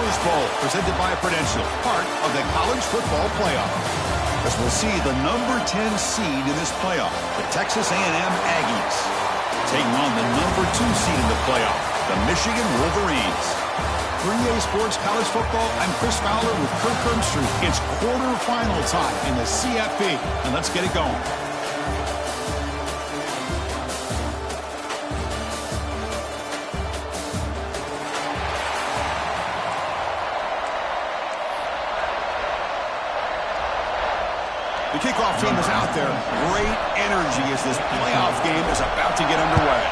Rose Bowl, presented by Prudential, part of the college football playoff. As we'll see the number 10 seed in this playoff, the Texas A&M Aggies, taking on the number 2 seed in the playoff, the Michigan Wolverines. For EA Sports College Football, I'm Chris Fowler with Kirk Herbstreit. It's quarterfinal time in the CFP, and let's get it going. The kickoff team is out there. Great energy as this playoff game is about to get underway.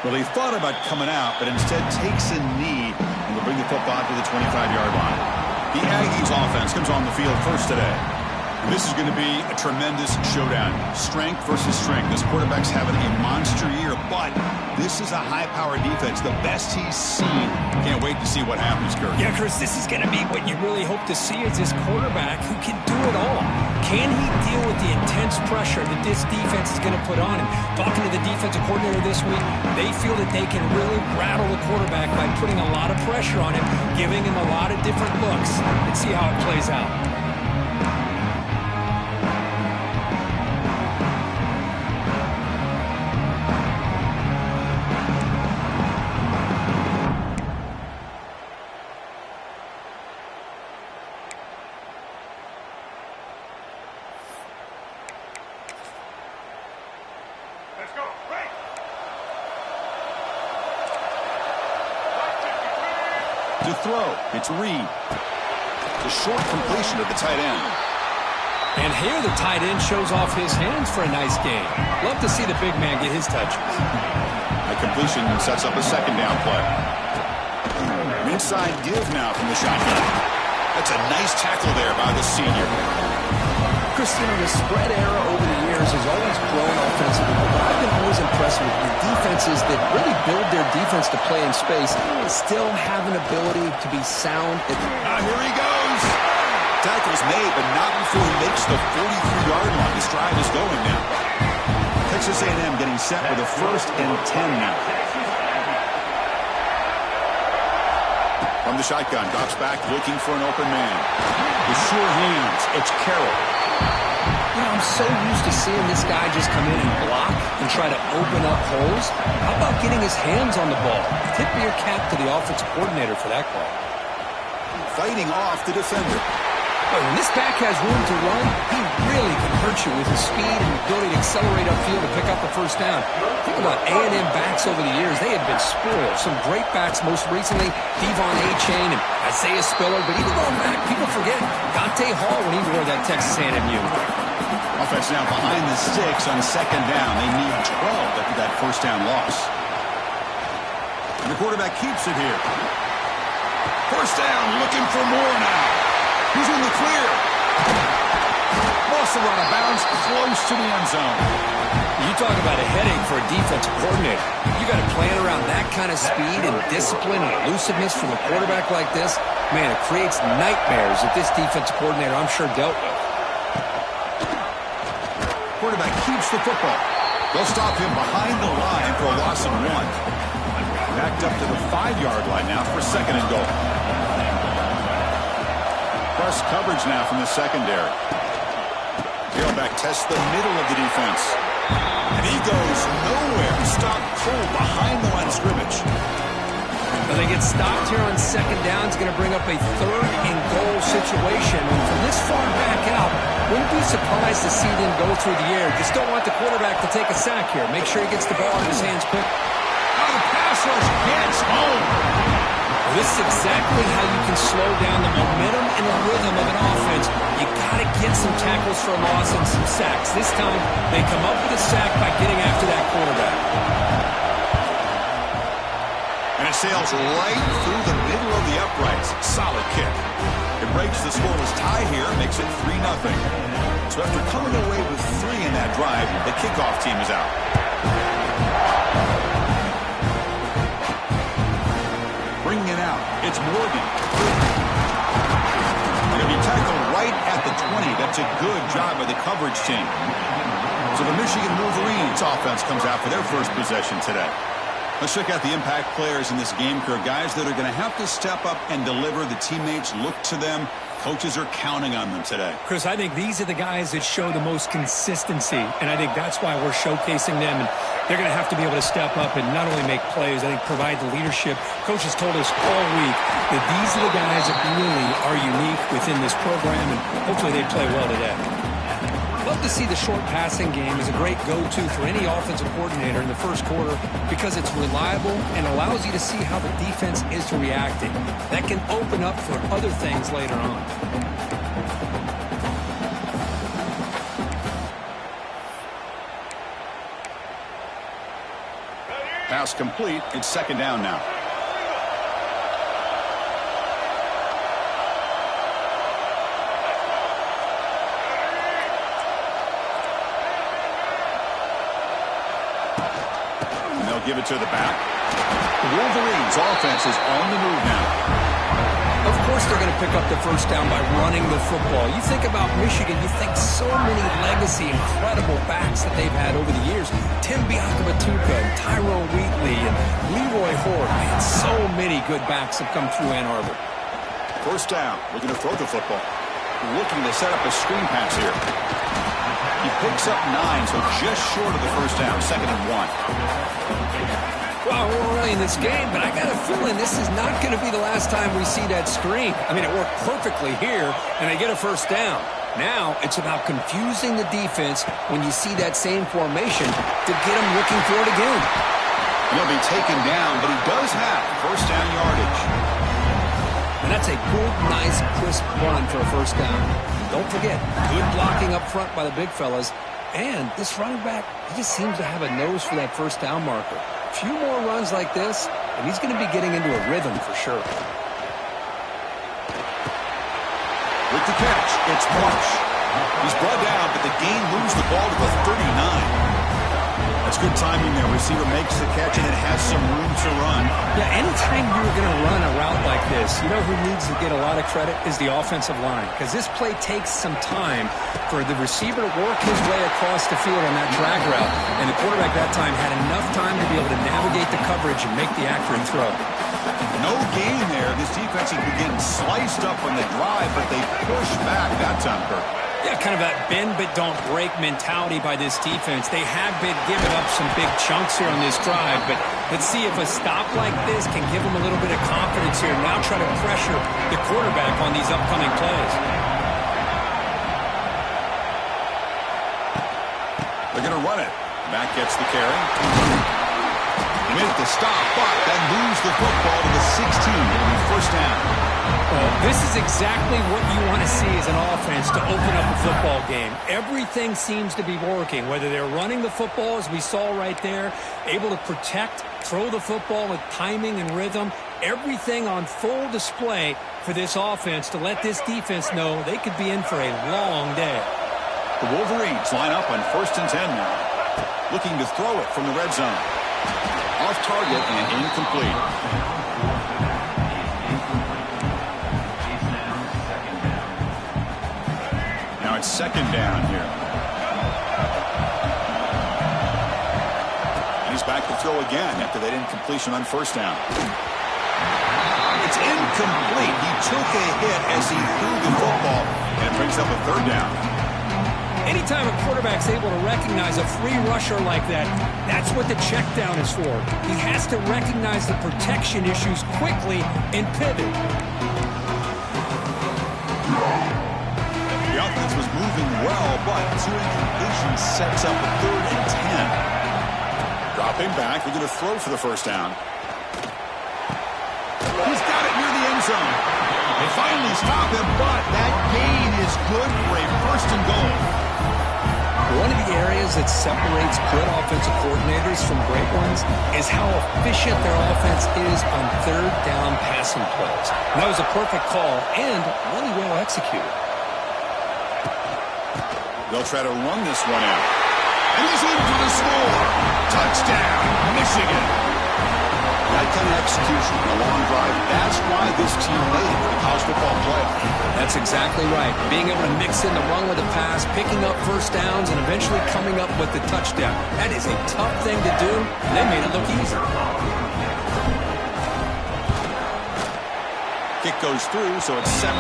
Well, he thought about coming out, but instead takes a knee and will bring the football to the 25-yard line. The Aggies offense comes on the field first today. This is going to be a tremendous showdown. Strength versus strength. This quarterback's having a monster year, but this is a high-powered defense, the best he's seen. Can't wait to see what happens, Kurt. Yeah, Chris, this is going to be what you really hope to see is this quarterback who can do it all. Can he deal with the intense pressure that this defense is going to put on him? Talking to the defensive coordinator this week, they feel that they can really rattle the quarterback by putting a lot of pressure on him, giving him a lot of different looks. Let's see how it plays out. To throw, it's Reed. The short completion of the tight end. And here the tight end shows off his hands for a nice game. Love to see the big man get his touches. A completion sets up a second down play. Inside give now from the shotgun. That's a nice tackle there by the senior. Chris, the spread era over the years has always grown offensively, but I've been always impressed with the defenses that really build their defense to play in space and still have an ability to be sound. Here he goes. Tackle's made, but not before he makes the 43-yard line. His drive is going now. Texas A&M getting set with a 1st and 10 now. From the shotgun, drops back, looking for an open man. With sure hands, it's Carroll. I'm so used to seeing this guy just come in and block and try to open up holes. How about getting his hands on the ball? Tip your cap to the offensive coordinator for that call. Fighting off the defender. When this back has room to run, he really can hurt you with his speed and ability to accelerate upfield and pick up the first down. Think about A&M backs over the years. They have been spoiled. Some great backs, most recently, Devon A-Chain and Isaiah Spiller. But even going back, people forget Dante Hall when he wore that Texas A&M uniform. Offense now behind the sticks on second down. They need 12 after that first down loss. And the quarterback keeps it here. First down, looking for more now. He's in the clear. Ball's run out of bounds, close to the end zone. You talk about a headache for a defensive coordinator. You got to plan around that kind of speed and discipline and elusiveness from a quarterback like this. Man, it creates nightmares that this defensive coordinator, I'm sure, dealt with. Quarterback keeps the football. They'll stop him behind the line for a loss of 1. Backed up to the 5-yard line now for 2nd and goal. Press coverage now from the secondary. Tailback tests the middle of the defense. And he goes nowhere. Stopped cold behind the line of scrimmage. Well, they get stopped here on second down. It's going to bring up a 3rd and goal situation. And from this far back out, wouldn't be surprised to see them go through the air. Just don't want the quarterback to take a sack here. Make sure he gets the ball in his hands quick. Now the pass rush gets home. Well, this is exactly how you can slow down the momentum and the rhythm of an offense. You got to get some tackles for a loss and some sacks. This time, they come up with a sack by getting after that quarterback. And it sails right through the middle of the uprights. Solid kick. It breaks the scoreless tie here, makes it 3-0. So after coming away with 3 in that drive, the kickoff team is out. Bringing it out, it's Morgan. Going to be tackled right at the 20. That's a good job by the coverage team. So the Michigan Wolverines offense comes out for their first possession today. Let's check out the impact players in this game, Kirk. Guys that are going to have to step up and deliver. The teammates look to them. Coaches are counting on them today. Chris, I think these are the guys that show the most consistency, and I think that's why we're showcasing them. And they're going to have to be able to step up and not only make plays, I think provide the leadership. Coaches told us all week that these are the guys that really are unique within this program, and hopefully they play well today. Love to see the short passing game as a great go-to for any offensive coordinator in the first quarter because it's reliable and allows you to see how the defense is reacting. That can open up for other things later on. Pass complete. It's second down now. Give it to the back. The Wolverines' offense is on the move now. Of course they're going to pick up the first down by running the football. You think about Michigan, you think so many legacy, incredible backs that they've had over the years. Tim Biakabatuka, Tyrone Wheatley, and Leroy Horde. Man, so many good backs have come through Ann Arbor. First down. Looking to throw the football. Looking to set up a screen pass here. He picks up 9, so just short of the first down. 2nd and 1. Well, we're early in this game, but I got a feeling this is not going to be the last time we see that screen. I mean, it worked perfectly here, and they get a first down. Now it's about confusing the defense when you see that same formation to get them looking for it again. He'll be taken down, but he does have first down yardage. And that's a good, nice, crisp run for a first down. Don't forget, good blocking up front by the big fellas. And this running back, he just seems to have a nose for that first down marker. A few more runs like this, and he's going to be getting into a rhythm for sure. With the catch, it's Marsh. He's brought down, but the gain moves the ball to the 39. That's good timing there. Receiver makes the catch, and it has some room to run. Yeah, anytime you're going to run a route like this, you know who needs to get a lot of credit is the offensive line, because this play takes some time for the receiver to work his way across the field on that drag route, and the quarterback that time had enough time to be able to navigate the coverage and make the accurate throw. No gain there. This defense has been getting sliced up on the drive, but they push back that time, Kirk. Yeah, kind of that bend but don't break mentality by this defense. They have been giving up some big chunks here on this drive, but let's see if a stop like this can give them a little bit of confidence here. Now try to pressure the quarterback on these upcoming plays. They're going to run it. Back gets the carry. With the stop, but then moves the football to the 16. It'll be first down. Well, this is exactly what you want to see as an offense to open up a football game. Everything seems to be working, whether they're running the football, as we saw right there, able to protect, throw the football with timing and rhythm, everything on full display for this offense to let this defense know they could be in for a long day. The Wolverines line up on 1st and 10 now. Looking to throw it from the red zone. Off target and incomplete. Now it's 2nd down here. And he's back to throw again after that incompletion on 1st down. It's incomplete. He took a hit as he threw the football, and it brings up a 3rd down. Anytime a quarterback's able to recognize a free rusher like that, that's what the check down is for. He has to recognize the protection issues quickly and pivot. The offense was moving well, but 2 incompletions sets up a 3rd and 10. Dropping back, they're going to throw for the first down. He's got it near the end zone. They finally stop him, but that gain is good for a 1st and goal. One of the areas that separates good offensive coordinators from great ones is how efficient their offense is on 3rd down passing plays. And that was a perfect call and really well executed. They'll try to run this one out. And he's in for the score. Touchdown, Michigan. That kind of execution on a long drive, that's why this team made it for the college football playoff. That's exactly right. Being able to mix in the run with the pass, picking up first downs, and eventually coming up with the touchdown. That is a tough thing to do, and they made it look easy. Kick goes through, so it's 7-3.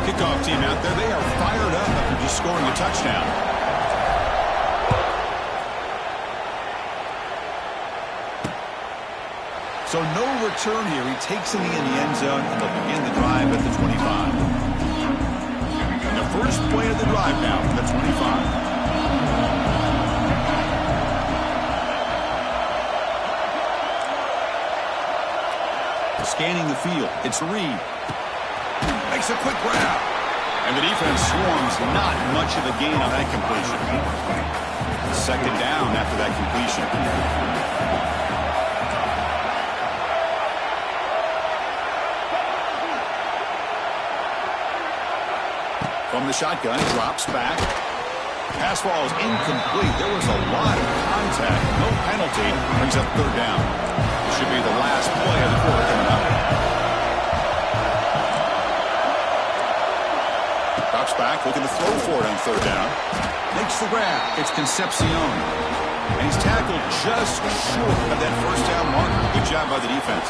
Kickoff team out there, they are fired up after just scoring a touchdown. So no return here. He takes it in the end zone, and they'll begin the drive at the 25. And the first play of the drive now from the 25. Scanning the field, it's Reed. Makes a quick grab. And the defense swarms, not much of a gain on that completion. Second down after that completion. From the shotgun, drops back. Pass ball is incomplete. There was a lot of contact. No penalty. Brings up third down. This should be the last play of the quarter coming up. Drops back, looking to throw for it on third down. Makes the grab. It's Concepcion. And he's tackled just short of that first down mark. Good job by the defense.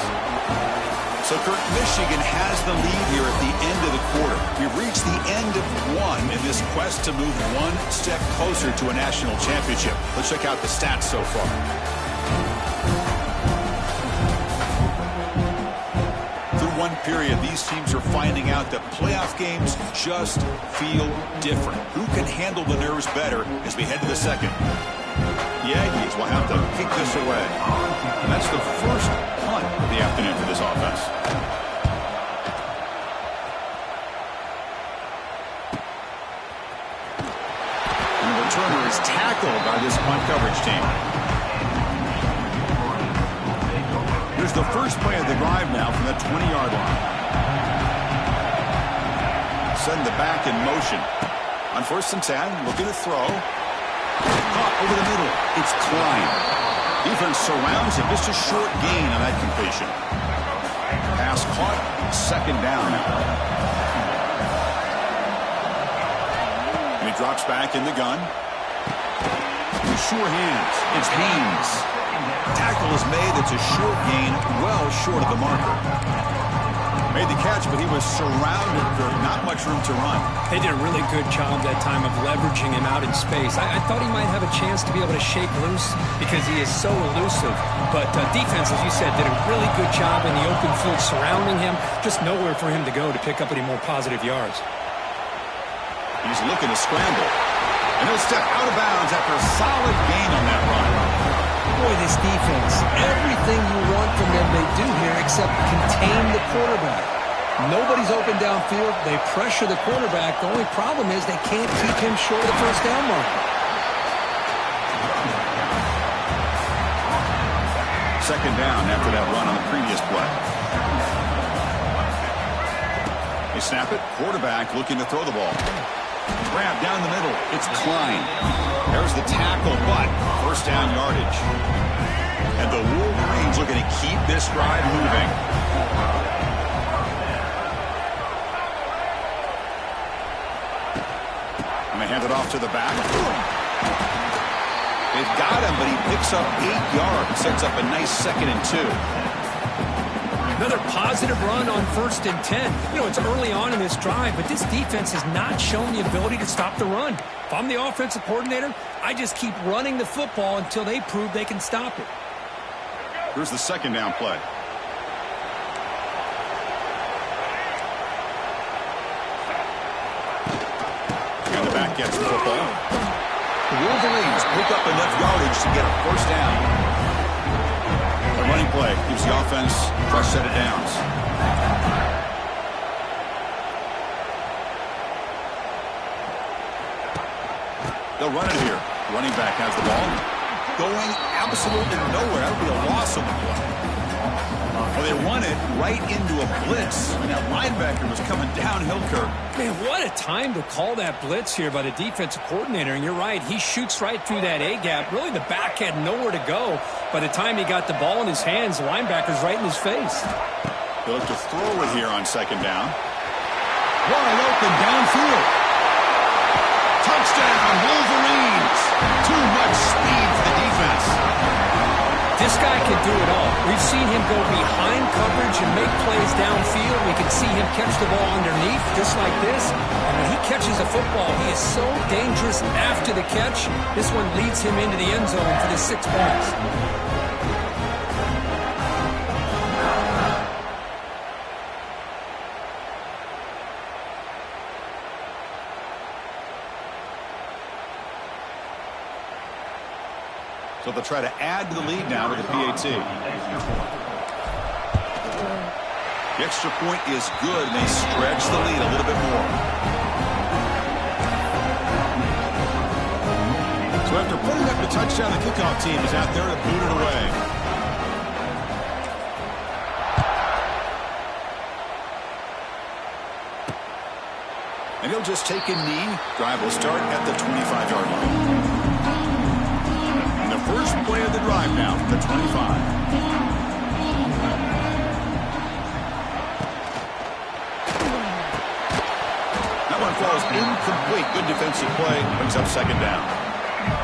So, Kurt, Michigan has the lead here at the end of the quarter. We've reached the end of one in this quest to move one step closer to a national championship. Let's check out the stats so far. Through one period, these teams are finding out that playoff games just feel different. Who can handle the nerves better as we head to the second? The Aggies will have to kick this away. And that's the first punt of the afternoon for this offense. And the returner is tackled by this punt coverage team. Here's the first play of the drive now from the 20-yard line. Send the back in motion. On 1st and 10, looking to throw. Caught over the middle. It's Klein. Defense surrounds him. Just a short gain on that completion. Pass caught. Second down. And he drops back in the gun. With sure hands. It's Haynes. Tackle is made. It's a short gain. Well short of the marker. Made the catch, but he was surrounded for not much room to run. They did a really good job that time of leveraging him out in space. I thought he might have a chance to be able to shake loose because he is so elusive. But defense, as you said, did a really good job in the open field surrounding him. Just nowhere for him to go to pick up any more positive yards. He's looking to scramble. And he'll step out of bounds after a solid gain on that run. Boy, this defense, everything you want from them they do here except contain the quarterback. Nobody's open downfield. They pressure the quarterback. The only problem is they can't keep him short of the first down mark. Second down after that run on the previous play. They snap it. Quarterback looking to throw the ball. Grab down the middle. It's Klein. There's the tackle, but first down yardage. And the Wolverines looking to keep this drive moving. And they hand it off to the back. They've got him, but he picks up 8 yards. Sets up a nice 2nd and 2. Another positive run on 1st and 10. You know, it's early on in this drive, but this defense has not shown the ability to stop the run. If I'm the offensive coordinator, I just keep running the football until they prove they can stop it. Here's the second down play. And the back gets the football. The Wolverines pick up enough yardage to get a first down. The running play gives the offense a fresh set of downs. They'll run it here. Running back has the ball. Going absolutely nowhere. That would be a loss on the play. Well, they run it right into a blitz. And that linebacker was coming downhill, Kirk. Man, what a time to call that blitz here by the defensive coordinator. And you're right, he shoots right through that A-gap. Really, the back had nowhere to go. By the time he got the ball in his hands, the linebacker's right in his face. They'll look to throw it here on second down. Wide open downfield. Touchdown, Wolverines. Too much speed for the defense. This guy can do it all. We've seen him go behind coverage and make plays downfield. We can see him catch the ball underneath, just like this. And when he catches a football, he is so dangerous after the catch. This one leads him into the end zone for the 6 points. So they'll try to add to the lead now with the PAT. The extra point is good, and they stretch the lead a little bit more. So after putting up the touchdown, the kickoff team is out there to boot it away. And he'll just take a knee. Drive will start at the 25-yard line. First play of the drive now from the 25. That one falls incomplete. Good defensive play. Brings up second down.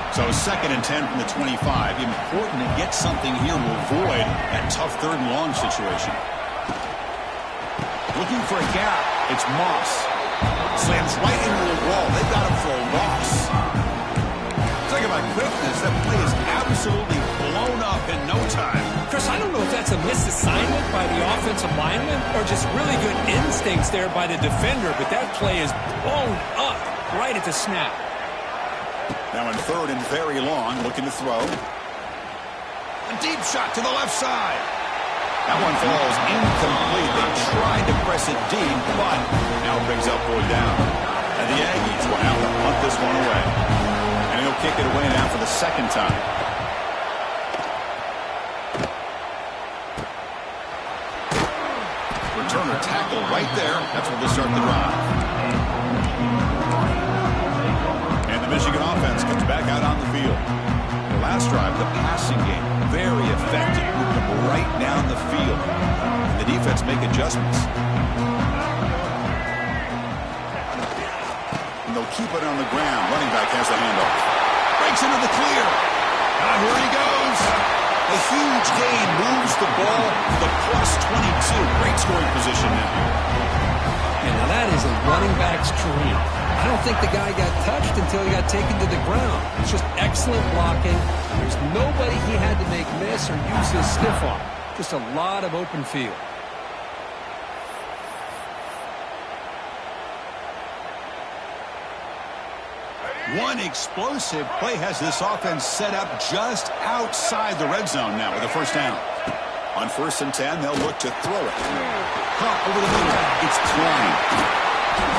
So 2nd and 10 from the 25. Important to get something here to avoid that tough 3rd and long situation. Looking for a gap. It's Moss. Slams right into the wall. They've got him for a loss. Talk about quickness. That play is absolutely blown up in no time. Chris, I don't know if that's a misassignment by the offensive lineman or just really good instincts there by the defender, but that play is blown up right at the snap. Now in 3rd and very long, looking to throw. A deep shot to the left side. That one falls incomplete. They tried to press it deep, but now it brings up 4th down. And the Aggies will have to punt this one away. And he'll kick it away now for the 2nd time. Returner tackle right there. That's where they start the drive. And the Michigan offense comes back out on the field. The last drive, the passing game, very effective. Moved them right down the field. And the defense make adjustments. They'll keep it on the ground. Running back has the handoff. Breaks into the clear. And here he goes. A huge gain moves the ball to the +22. Great scoring position now. And now that is a running back's dream. I don't think the guy got touched until he got taken to the ground. It's just excellent blocking. There's nobody he had to make miss or use his stiff arm. Just a lot of open field. One explosive play has this offense set up just outside the red zone now with a 1st down. On 1st and 10, they'll look to throw it. Caught over the middle. It's Klein.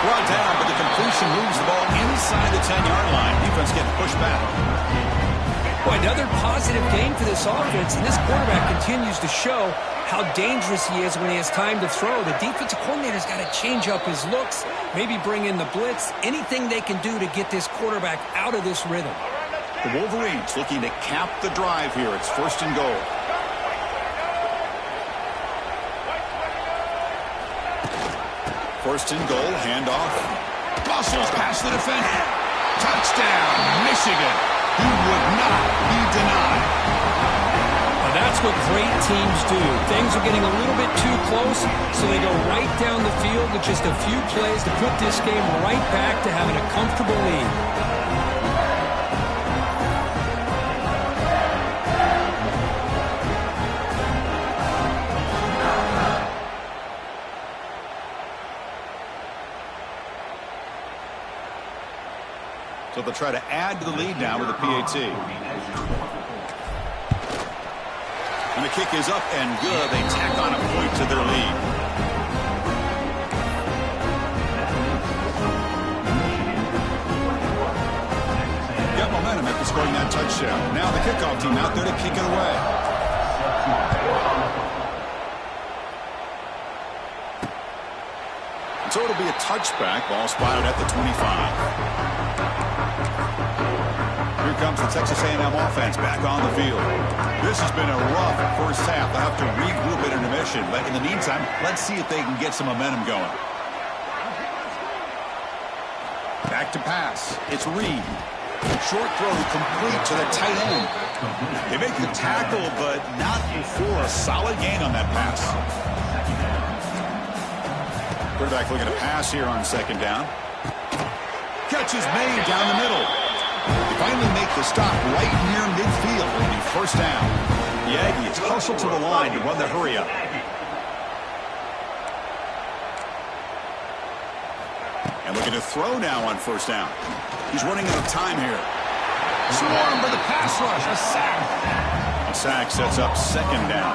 Brought down, but the completion moves the ball inside the 10-yard line. Defense getting pushed back. Boy, another positive game for this offense, and this quarterback continues to show how dangerous he is when he has time to throw. The defensive coordinator's got to change up his looks, maybe bring in the blitz, anything they can do to get this quarterback out of this rhythm. The Wolverines looking to cap the drive here. It's 1st and goal. First and goal, handoff. Bustles past the defender. Touchdown, Michigan. He would not be denied. Now that's what great teams do. Things are getting a little bit too close, so they go right down the field with just a few plays to put this game right back to having a comfortable lead. So they'll try to add to the lead now with a PAT. And the kick is up and good. They tack on a point to their lead. Got momentum after scoring that touchdown. Now the kickoff team out there to kick it away. And so it'll be a touchback. Ball spotted at the 25. Here comes the Texas A&M offense back on the field. This has been a rough first half. They'll have to regroup at intermission. But in the meantime, let's see if they can get some momentum going. Back to pass. It's Reed. Short throw complete to the tight end. They make the tackle, but not before a solid gain on that pass. Quarterback looking to pass here on second down. Catch is made down the middle. They finally make the stop right near midfield. It'll be first down. The Aggies hustle to the line to run the hurry up. And looking to throw now on first down. He's running out of time here. Swarmed by the pass rush. A sack. A sack sets up second down.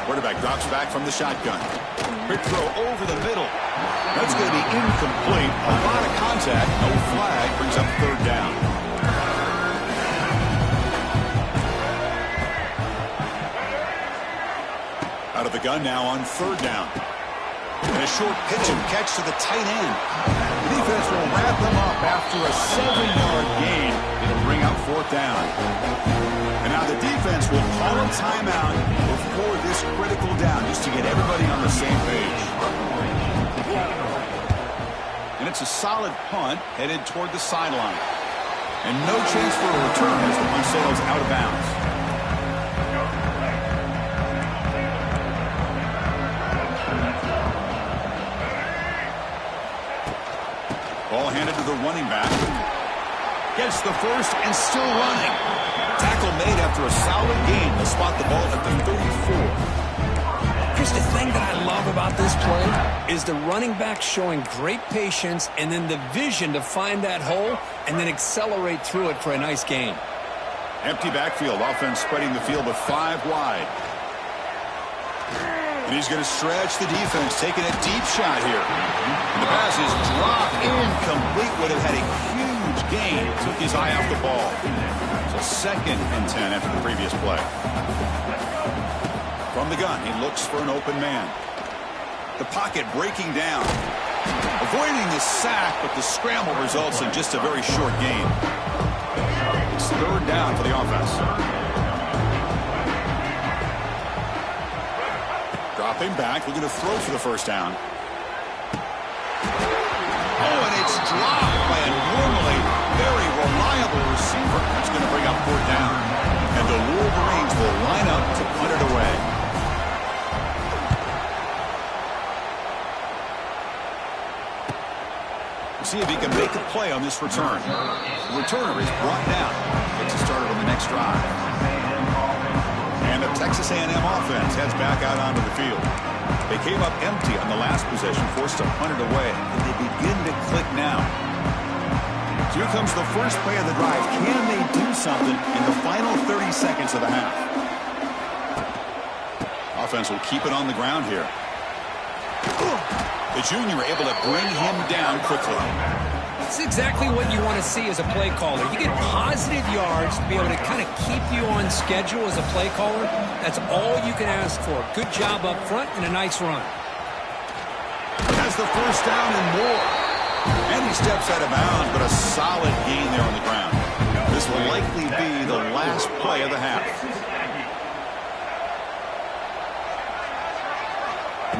Quarterback drops back from the shotgun. Quick throw over the middle. That's going to be incomplete. A lot of contact. No flag. Brings up third down. Out of the gun now on third down. And a short pitch and catch to the tight end. The defense will wrap them up after a 7-yard gain. It'll bring up fourth down. And now the defense will call a timeout before this critical down, just to get everybody on the same page. And it's a solid punt headed toward the sideline. And no chance for a return as the punt sails out of bounds. Ball handed to the running back. Gets the first and still running. Tackle made after a solid gain to spot the ball at the 34. Chris, the thing that I love about this play is the running back showing great patience and then the vision to find that hole and then accelerate through it for a nice gain. Empty backfield. Offense spreading the field with 5 wide. And he's going to stretch the defense, taking a deep shot here. And the pass is dropped incomplete. Would have had a huge gain. Took his eye off the ball. So second and 10 after the previous play. From the gun, he looks for an open man. The pocket breaking down. Avoiding the sack, but the scramble results in just a very short gain. It's third down for the offense. Dropping back, looking to throw for the first down. Oh, and it's dropped by a normally very reliable receiver. That's going to bring up fourth down. And the Wolverines will line up to punt it away. We'll see if he can make a play on this return. The returner is brought down. Gets it started on the next drive. And the Texas A&M offense heads back out onto the field. They came up empty on the last possession, forced to punt it away. And they begin to click now. So here comes the first play of the drive. Can they do something in the final 30 seconds of the half? Offense will keep it on the ground here. The junior able to bring him down quickly. That's exactly what you want to see as a play caller. You get positive yards to be able to kind of keep you on schedule as a play caller. That's all you can ask for. Good job up front and a nice run. Has the first down and more. And he steps out of bounds, but a solid gain there on the ground. This will likely be the last play of the half.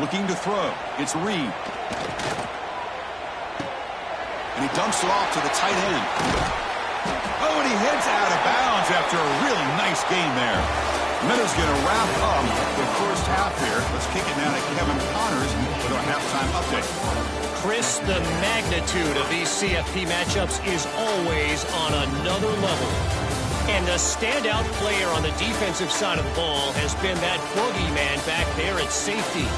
Looking to throw. It's Reed. And he dumps it off to the tight end. Oh, and he heads out of bounds after a really nice gain there. And that is going to wrap up the first half here. Let's kick it now to Kevin Connors with our halftime update. Chris, the magnitude of these CFP matchups is always on another level. And the standout player on the defensive side of the ball has been that boogeyman back there at safety.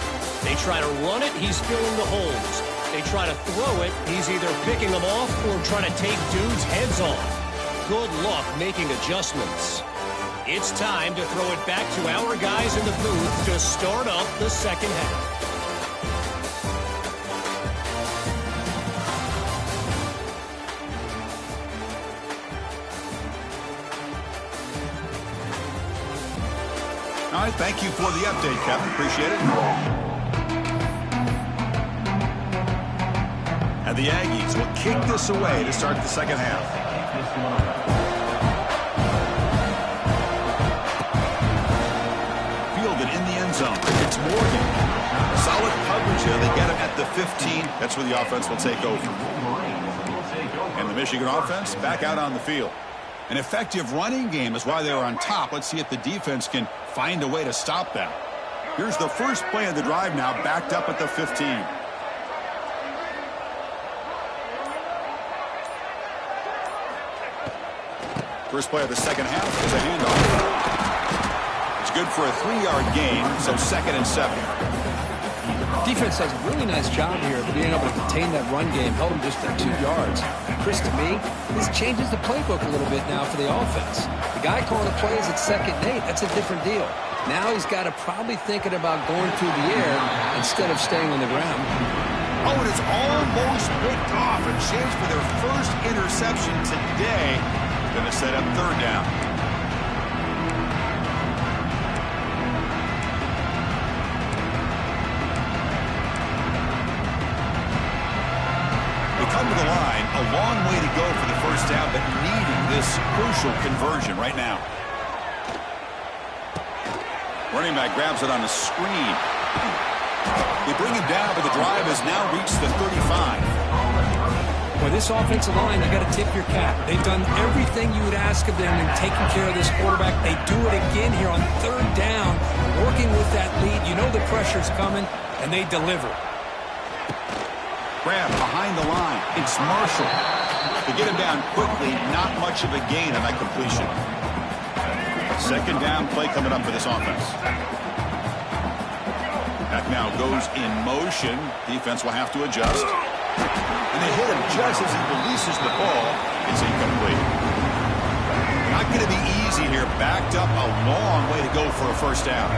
They try to run it, he's filling the holes. They try to throw it, he's either picking them off or trying to take dudes' heads off. Good luck making adjustments. It's time to throw it back to our guys in the booth to start up the second half. All right, thank you for the update, Kevin. Appreciate it. And the Aggies will kick this away to start the second half. Fielded in the end zone. It's Morgan. Solid coverage here. They get him at the 15. That's where the offense will take over. And the Michigan offense back out on the field. An effective running game is why they were on top. Let's see if the defense can find a way to stop that. Here's the first play of the drive now, backed up at the 15. First play of the second half is a handoff. It's good for a 3-yard gain, so 2nd and 7. Defense does a really nice job here of being able to contain that run game, held them just at 2 yards. Chris, to me, this changes the playbook a little bit now for the offense. The guy calling the plays at 2nd and 8, that's a different deal. Now he's got to probably thinking about going through the air instead of staying on the ground. Oh, and it's almost picked off. A chance for their first interception today. Going to set up 3rd down. They come to the line. A long way to go for the first down, but needing this crucial conversion right now. Running back grabs it on the screen. They bring him down, but the drive has now reached the 35. Well, this offensive line, you got to tip your cap. They've done everything you would ask of them in taking care of this quarterback. They do it again here on 3rd down, working with that lead. You know the pressure's coming, and they deliver. Grab behind the line. It's Marshall. To get him down quickly, not much of a gain on that completion. 2nd down play coming up for this offense. That now goes in motion. Defense will have to adjust. And they hit him just as he releases the ball. It's incomplete. Not going to be easy here. Backed up a long way to go for a first down.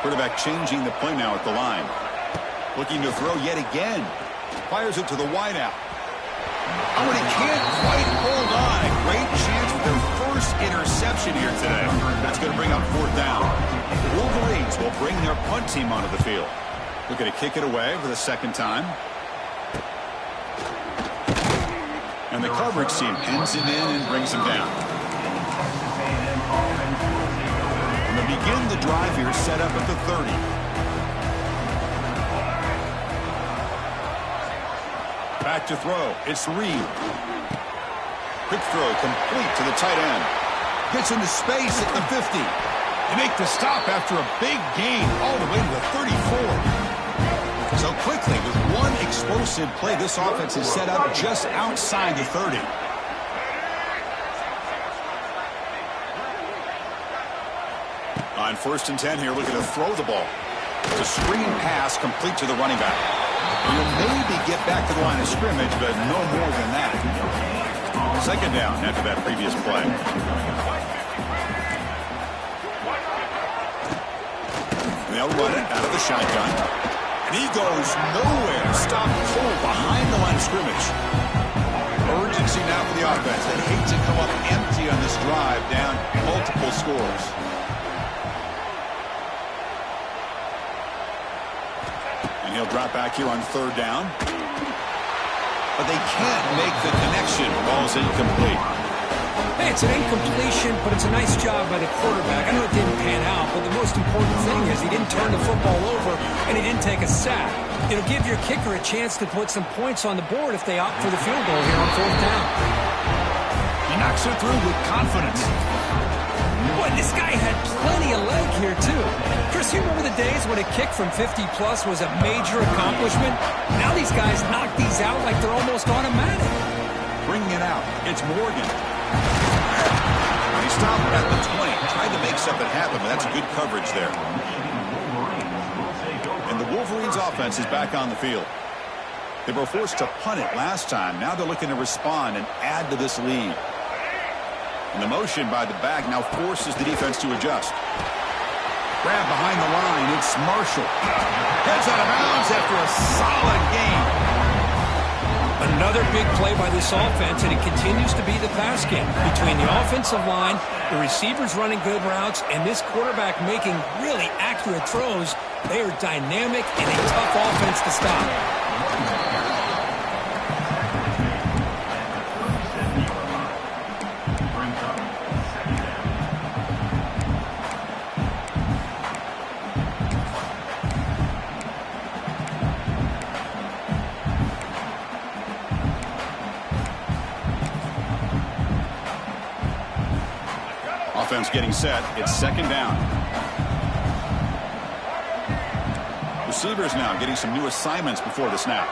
Quarterback changing the play now at the line. Looking to throw yet again. Fires it to the wideout. Oh, and he can't quite hold on. A great chance for their first interception here today. That's going to bring up 4th down. The Wolverines will bring their punt team onto the field. Looking to kick it away for the 2nd time. And the coverage team pins him in and brings him down. And they begin the drive here, set up at the 30. Back to throw. It's Reed. Quick throw complete to the tight end. Gets into space at the 50. They make the stop after a big gain all the way to the 34. So quickly, with one explosive play, this offense is set up just outside the 30. On 1st and 10 here, looking to throw the ball. The screen pass complete to the running back. You'll maybe get back to the line of scrimmage, but no more than that. 2nd down after that previous play. And they'll run it out of the shotgun. And he goes nowhere. Stopped cold behind the line of scrimmage. Urgency now for the offense. They hate to come up empty on this drive, down multiple scores. And he'll drop back here on 3rd down. But they can't make the connection. Ball's incomplete. Hey, it's an incompletion, but it's a nice job by the quarterback. I know it didn't pan out, but the most important thing is he didn't turn the football over and he didn't take a sack. It'll give your kicker a chance to put some points on the board if they opt for the field goal here on 4th down. He knocks it through with confidence. Boy, this guy had plenty of leg here, too. Chris, you remember the days when a kick from 50-plus was a major accomplishment? Now these guys knock these out like they're almost automatic. Bringing it out. It's Morgan. He stopped at the 20. Tried to make something happen, but that's good coverage there. And the Wolverines offense is back on the field. They were forced to punt it last time. Now they're looking to respond and add to this lead. And the motion by the back now forces the defense to adjust. Grab behind the line. It's Marshall. Heads out of bounds after a solid game. Another big play by this offense, and it continues to be the pass game. Between the offensive line, the receivers running good routes, and this quarterback making really accurate throws, they are dynamic and a tough offense to stop. Offense getting set. It's second down. Receivers now getting some new assignments before the snap.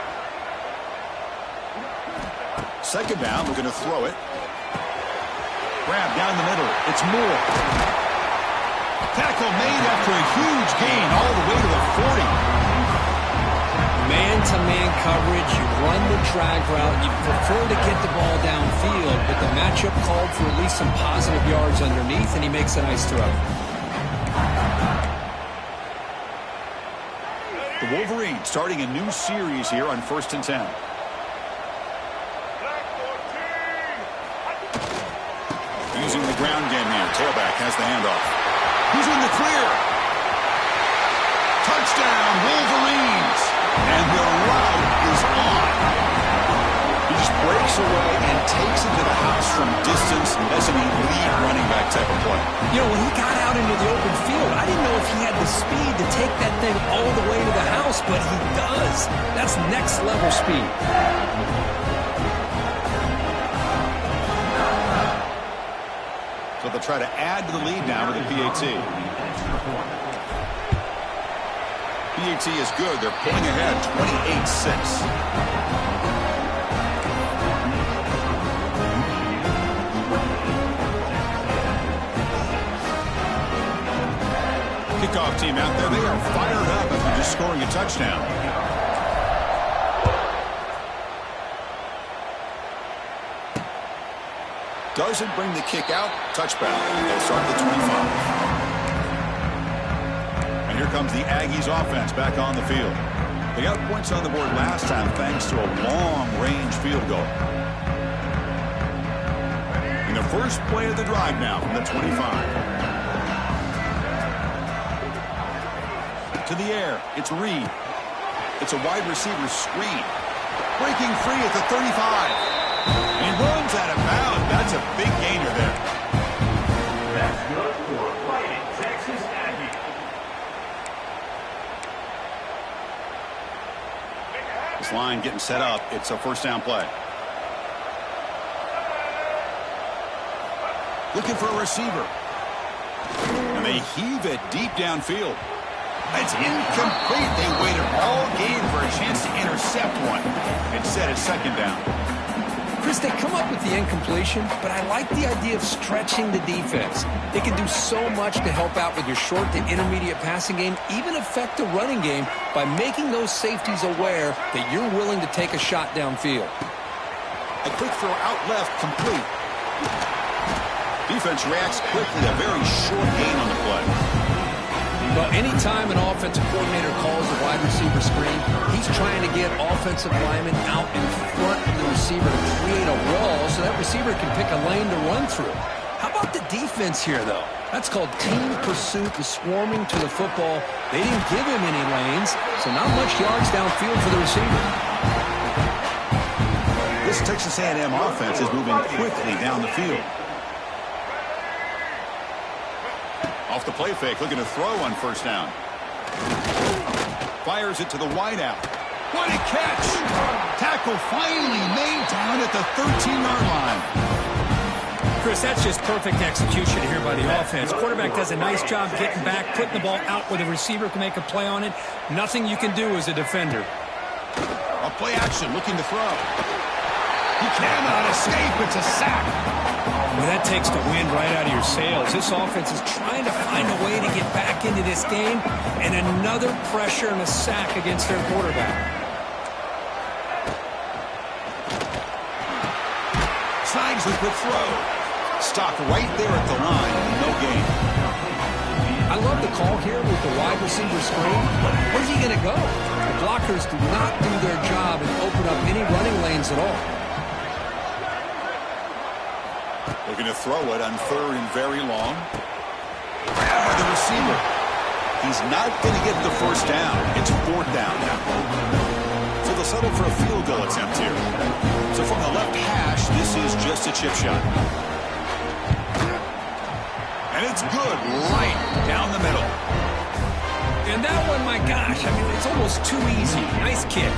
Second down, we're going to throw it. Grab down the middle. It's Moore. Tackle made after a huge gain all the way to the 40. Man-to-man coverage, you run the drag route, you prefer to get the ball downfield, but the matchup called for at least some positive yards underneath, and he makes a nice throw. The Wolverines starting a new series here on 1st and 10. Using the ground game here. Tailback has the handoff. He's in the clear. Touchdown, Wolverines. And the route is on. He just breaks away and takes it to the house from distance as an elite running back type of play. You know, when he got out into the open field, I didn't know if he had the speed to take that thing all the way to the house, but he does. That's next level speed. So they'll try to add to the lead now with a PAT. PAT is good. They're pulling ahead 28-6. Kickoff team out there. They are fired up after just scoring a touchdown. Doesn't bring the kick out. Touchback. They'll start the 25. And here comes the Aggies offense back on the field. They got points on the board last time thanks to a long-range field goal. And the first play of the drive now from the 25. To the air. It's Reed. It's a wide receiver screen. Breaking free at the 35. He runs out of bounds. That's a big gainer there. That's good for Fighting Texas Aggies. This line getting set up. It's a first down play. Looking for a receiver. And they heave it deep downfield. It's incomplete. They waited all game for a chance to intercept one. Instead, it's second down. Chris, they come up with the incompletion, but I like the idea of stretching the defense. They can do so much to help out with your short to intermediate passing game, even affect the running game by making those safeties aware that you're willing to take a shot downfield. A quick throw out left, complete. Defense reacts quickly. A very short gain on the play. Well, anytime an offensive coordinator calls a wide receiver screen, he's trying to get offensive linemen out in front of the receiver to create a wall so that receiver can pick a lane to run through. How about the defense here, though? That's called team pursuit and swarming to the football. They didn't give him any lanes, so not much yards downfield for the receiver. This Texas A&M offense is moving quickly down the field. Off the play fake, looking to throw on first down. Fires it to the wideout. What a catch! Tackle finally made down at the 13-yard line. Chris, that's just perfect execution here by the offense. Quarterback does a nice job getting back, putting the ball out where the receiver can make a play on it. Nothing you can do as a defender. A play action, looking to throw. He cannot escape. It's a sack. Well, that takes the wind right out of your sails. This offense is trying to find a way to get back into this game, and another pressure and a sack against their quarterback. Slides the quick throw. Stopped right there at the line. No gain. I love the call here with the wide receiver screen. Where's he going to go? The blockers do not do their job and open up any running lanes at all. Looking to throw it on third and very long. Grab by the receiver. He's not going to get the first down. It's fourth down now. So they'll settle for a field goal attempt here. So from the left hash, this is just a chip shot. And it's good right down the middle. And that one, my gosh, I mean, it's almost too easy. Nice kick.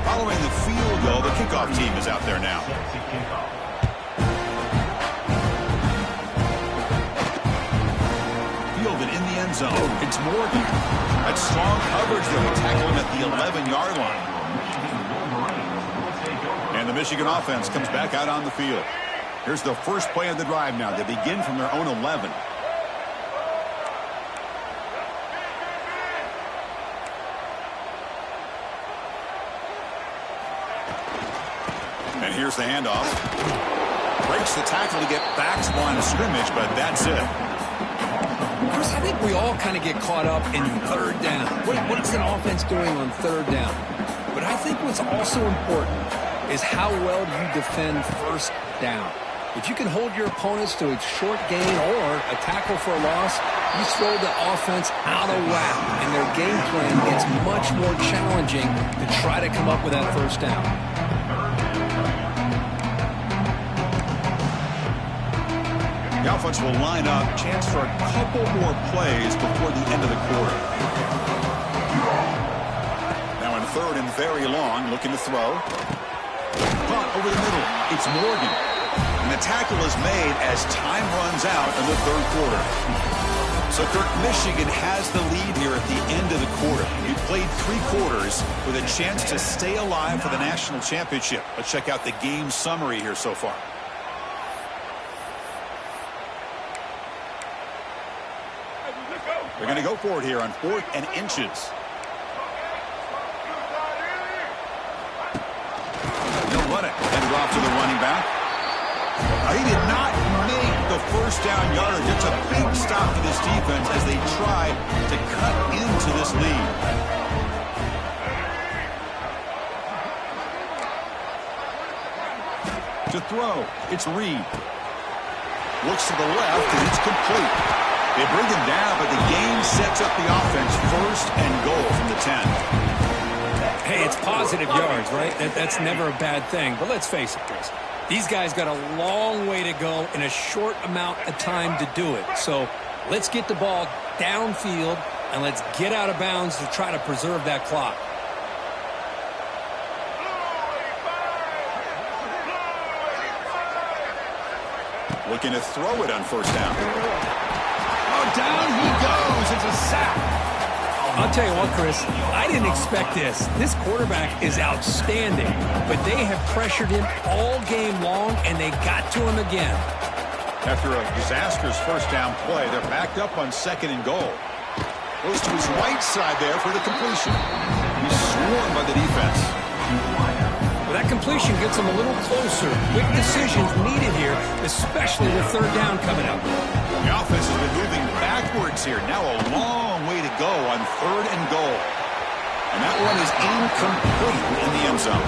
Following the field kickoff team is out there now. Fielded in the end zone. It's Morgan. That's strong coverage there. They tackle him at the 11-yard line. And the Michigan offense comes back out on the field. Here's the first play of the drive now. They begin from their own 11. And here's the handoff. Breaks the tackle to get back to the line of scrimmage, but that's it. Chris, I think we all kind of get caught up in third down. What's an offense doing on third down? But I think what's also important is how well you defend first down. If you can hold your opponents to a short gain or a tackle for a loss, you throw the offense out of whack, and their game plan gets much more challenging to try to come up with that first down. The offense will line up. Chance for a couple more plays before the end of the quarter. Now in third and very long, looking to throw. Punt over the middle. It's Morgan. And the tackle is made as time runs out in the third quarter. So, Kirk, Michigan has the lead here at the end of the quarter. We played 3 quarters with a chance to stay alive for the national championship. Let's check out the game summary here so far. They're going to go for it here on 4th and inches. He'll run it. Handed off to the running back. He did not make the first down yardage. It's a big stop for this defense as they try to cut into this lead. To throw, it's Reed. Looks to the left, and it's complete. They bring him down, but the game sets up the offense first and goal from the 10. Hey, it's positive yards, right? That's never a bad thing. But let's face it, Chris. These guys got a long way to go in a short amount of time to do it. So let's get the ball downfield, and let's get out of bounds to try to preserve that clock. Looking to throw it on first down. Oh, down he goes. It's a sack. I'll tell you what, Chris, I didn't expect this. This quarterback is outstanding, but they have pressured him all game long, and they got to him again. After a disastrous first down play, they're backed up on 2nd and goal. Goes to his right side there for the completion. He's swarmed by the defense. Well, that completion gets him a little closer. Quick decisions needed here, especially with third down coming up. The offense has been moving backwards here. Now a long way to go on 3rd and goal. And that one is incomplete in the end zone.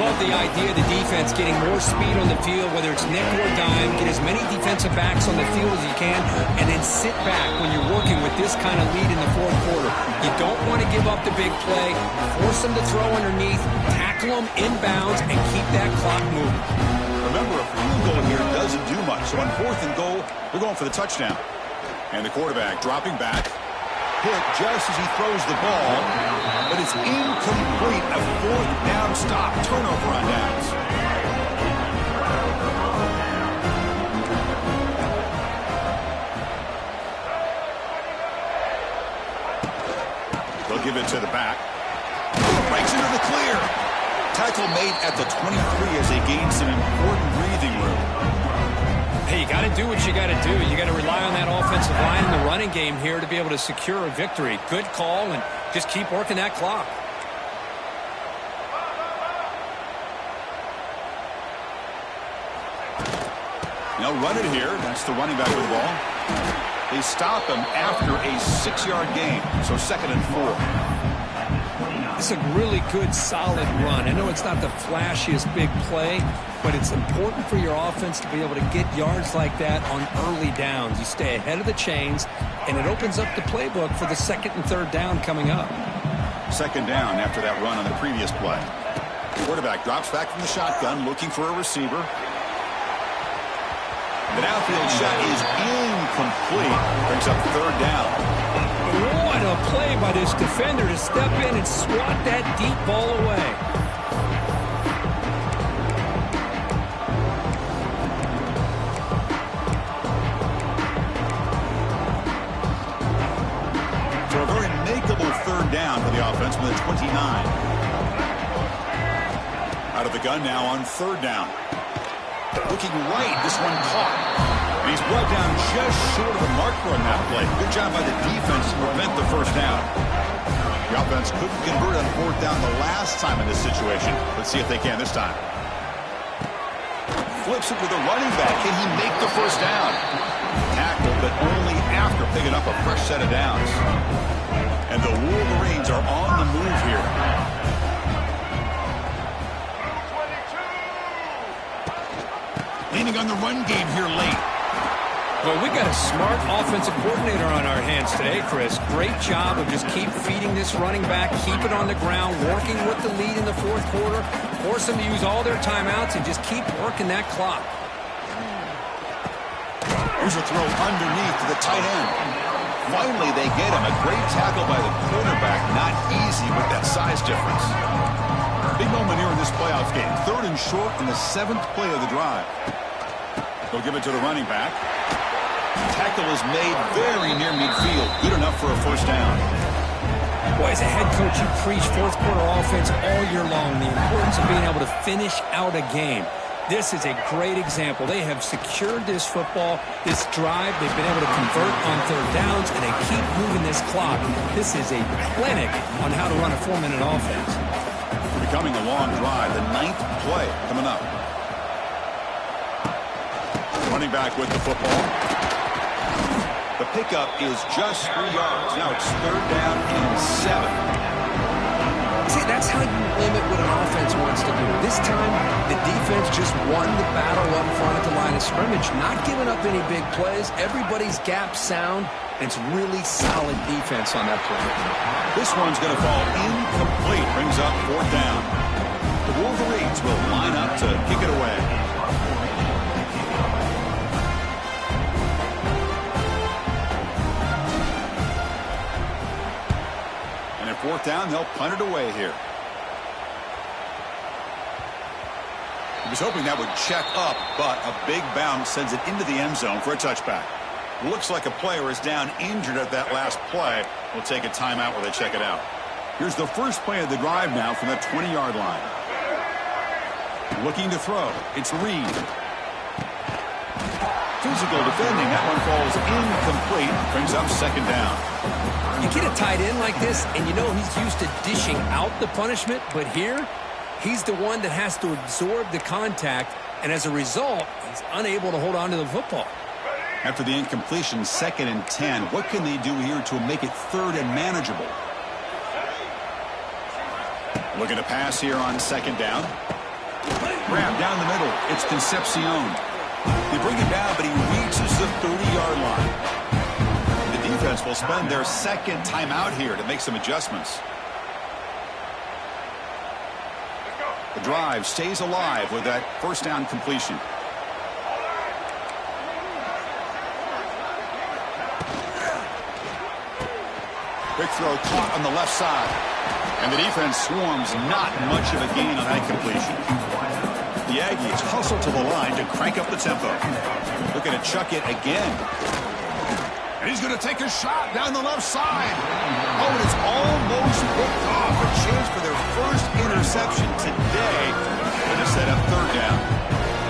Love the idea of the defense getting more speed on the field, whether it's nickel or dime, get as many defensive backs on the field as you can, and then sit back when you're working with this kind of lead in the 4th quarter. You don't want to give up the big play, force them to throw underneath, tackle them inbounds, and keep that clock moving. Remember, a field goal here doesn't do much. So on 4th and goal, they're going for the touchdown. And the quarterback dropping back. Hit just as he throws the ball, but it's incomplete. A 4th down stop. Turnover on downs. They'll give it to the back. Breaks into the clear. Tackle made at the 23 as they gain some important breathing room. Hey, you got to do what you got to do. You got to rely on that offensive line and the running game here to be able to secure a victory. Good call, and just keep working that clock. They'll run it here. That's the running back with the ball. They stop him after a 6-yard gain, so 2nd and 4. It's a really good, solid run. I know it's not the flashiest big play, but it's important for your offense to be able to get yards like that on early downs. You stay ahead of the chains, and it opens up the playbook for the 2nd and 3rd down coming up. 2nd down after that run on the previous play. Quarterback drops back from the shotgun, looking for a receiver. The downfield shot is incomplete. Brings up 3rd down. What a play by this defender to step in and swat that deep ball away. downs from the 29. Out of the gun now on 3rd down. Looking right, this one caught. And he's brought down just short of the marker on that play. Good job by the defense to prevent the 1st down. The offense couldn't convert on 4th down the last time in this situation. Let's see if they can this time. Flips it with a running back. Can he make the 1st down? Tackled, but only after picking up a fresh set of downs. And the Wolverines are on the move here. Leaning on the run game here late. Well, we got a smart offensive coordinator on our hands today, Chris. Great job of just keep feeding this running back, keep it on the ground, working with the lead in the 4th quarter, force them to use all their timeouts, and just keep working that clock. Here's a throw underneath to the tight end. Finally, they get him. A great tackle by the quarterback. Not easy with that size difference. Big moment here in this playoff game. 3rd and short in the 7th play of the drive. They'll give it to the running back. Tackle is made very near midfield. Good enough for a 1st down. Boy, as a head coach, you preach 4th quarter offense all year long. The importance of being able to finish out a game. This is a great example. They have secured this football, this drive. They've been able to convert on 3rd downs, and they keep moving this clock. This is a clinic on how to run a 4-minute offense. Becoming a long drive. The 9th play coming up. Running back with the football. The pickup is just 3 yards. Now it's 3rd down and 7. See, that's how you limit what an offense wants to do. This time, the defense just won the battle up front at the line of scrimmage, not giving up any big plays. Everybody's gap sound, and it's really solid defense on that play. This one's going to fall incomplete. Brings up 4th down. The Wolverines will line up to kick it away. And at 4th down, they'll punt it away here. He was hoping that would check up, but a big bounce sends it into the end zone for a touchback. Looks like a player is down injured at that last play. We'll take a timeout while they check it out. Here's the first play of the drive now from the 20-yard line. Looking to throw. It's Reed. Physical defending. That one falls incomplete. Brings up 2nd down. You get a tight end like this, and you know he's used to dishing out the punishment, but here, he's the one that has to absorb the contact, and as a result, he's unable to hold on to the football. After the incompletion, 2nd and 10. What can they do here to make it 3rd and manageable? Looking to pass here on 2nd down. Grab down the middle. It's Concepcion. They bring him down, but he reaches the 30-yard line. The defense will spend their 2nd timeout here to make some adjustments. The drive stays alive with that 1st down completion. Quick throw caught on the left side. And the defense swarms. Not much of a gain on that completion. The Aggies hustle to the line to crank up the tempo. Looking to chuck it again. And he's going to take a shot down the left side. Oh, and it's almost picked off. A chance for their first interception today. Going to set up 3rd down.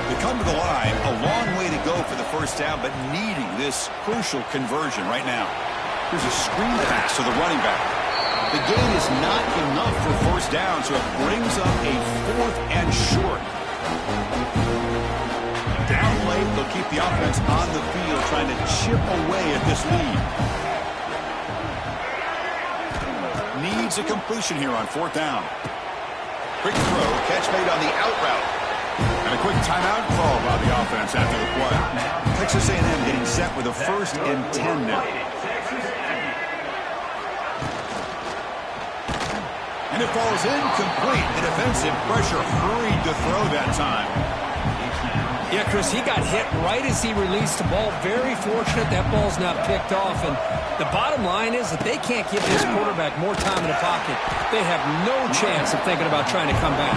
They come to the line. A long way to go for the 1st down, but needing this crucial conversion right now. Here's a screen pass to the running back. The gain is not enough for 1st down, so it brings up a 4th and short. Down late, they'll keep the offense on the field, trying to chip away at this lead. Needs a completion here on 4th down. Quick throw, catch made on the out route. And a quick timeout call by the offense after the play. Texas A&M getting set with a 1st and 10 now. And it falls incomplete. The defensive pressure hurried to throw that time. Yeah, Chris, he got hit right as he released the ball. Very fortunate that ball's not picked off. And the bottom line is that they can't give this quarterback more time in the pocket. They have no chance of thinking about trying to come back.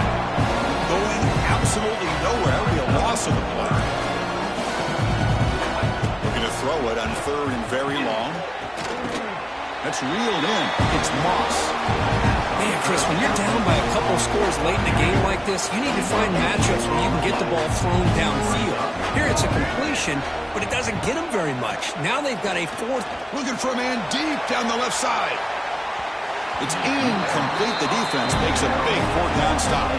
Going absolutely nowhere. That would be a loss of the play. Looking to throw it on 3rd and very long. That's reeled in. It's Moss. Man, Chris, when you're down by a couple scores late in a game like this, you need to find matchups where you can get the ball thrown downfield. Here it's a completion, but it doesn't get them very much. Now they've got a fourth. Looking for a man deep down the left side. It's incomplete. The defense makes a big fourth down stop.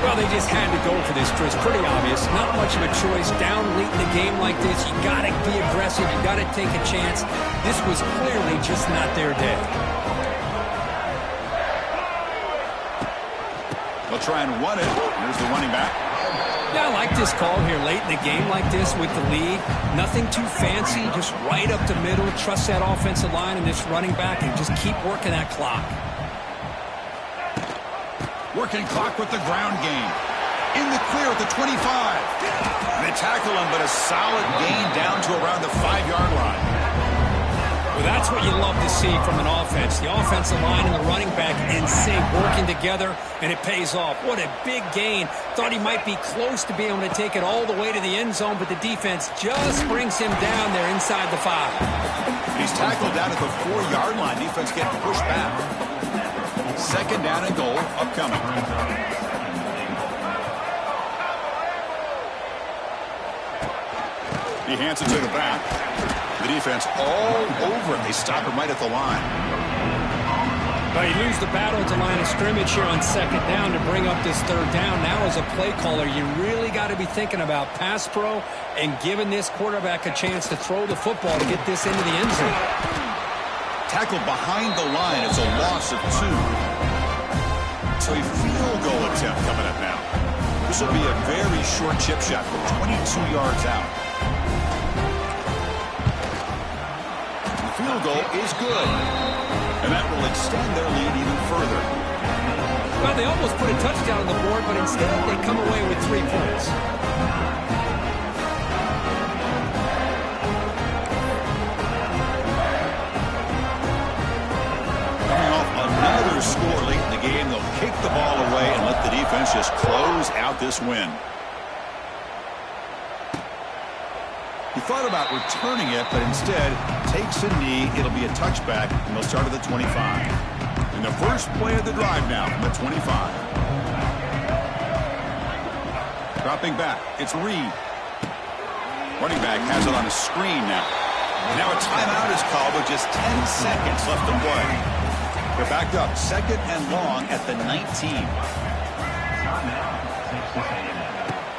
Well, they just had to go for this, Chris. Pretty obvious. Not much of a choice. Down late in the game like this, you got to be aggressive. You got to take a chance. This was clearly just not their day. They'll try and run it. Here's the running back. Yeah, I like this call here late in the game like this with the lead. Nothing too fancy, just right up the middle. Trust that offensive line and this running back and just keep working that clock. Working clock with the ground game. In the clear at the 25. They tackle him, but a solid gain down to around the 5-yard line. Well, that's what you love to see from an offense. The offensive line and the running back in sync, working together, and it pays off. What a big gain. Thought he might be close to being able to take it all the way to the end zone, but the defense just brings him down there inside the 5. He's tackled down at the 4-yard line. Defense getting pushed back. Second down and goal upcoming. He hands it to the back. The defense all over him. They stop him right at the line. Well, you lose the battle at the line of scrimmage here on second down to bring up this third down. Now as a play caller, you really got to be thinking about pass pro and giving this quarterback a chance to throw the football to get this into the end zone. Tackled behind the line. It's a loss of 2. So a field goal attempt coming up now. This will be a very short chip shot from 22 yards out. Field goal is good, and that will extend their lead even further. Well, they almost put a touchdown on the board, but instead they come away with 3 points. Coming off another score late in the game, they'll kick the ball away and let the defense just close out this win. He thought about returning it, but instead takes a knee. It'll be a touchback, and they'll start at the 25. And the first play of the drive now from the 25. Dropping back, it's Reed. Running back has it on a screen now. And now a timeout is called with just 10 seconds left to play. They're backed up, second and long at the 19.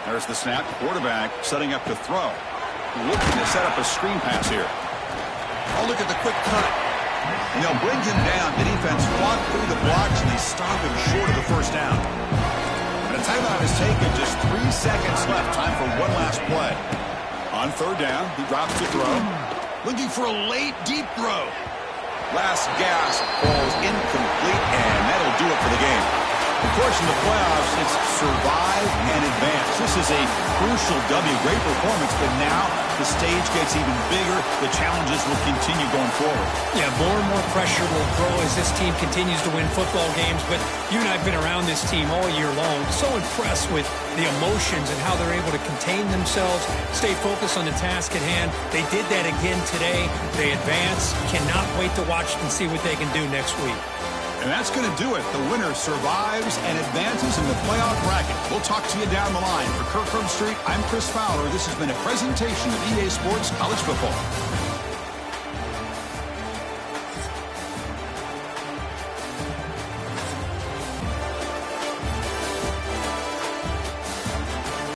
There's the snap. Quarterback setting up to throw. Looking to set up a screen pass here. Oh, look at the quick cut. And they'll bring him down. The defense fought through the blocks, and they stop him short of the first down. And a timeout is taken. Just 3 seconds left. Time for one last play. On third down, he drops to throw. Looking for a late, deep throw. Last gasp falls incomplete, and that'll do it for the game. Of course, in the playoffs, it's survive and advance. This is a crucial W. Great performance, but now the stage gets even bigger. The challenges will continue going forward. Yeah, more and more pressure will grow as this team continues to win football games, but you and I have been around this team all year long. So impressed with the emotions and how they're able to contain themselves, stay focused on the task at hand. They did that again today. They advance. Cannot wait to watch and see what they can do next week. And that's going to do it. The winner survives and advances in the playoff bracket. We'll talk to you down the line. For Kirkland Street, I'm Chris Fowler. This has been a presentation of EA Sports College Football.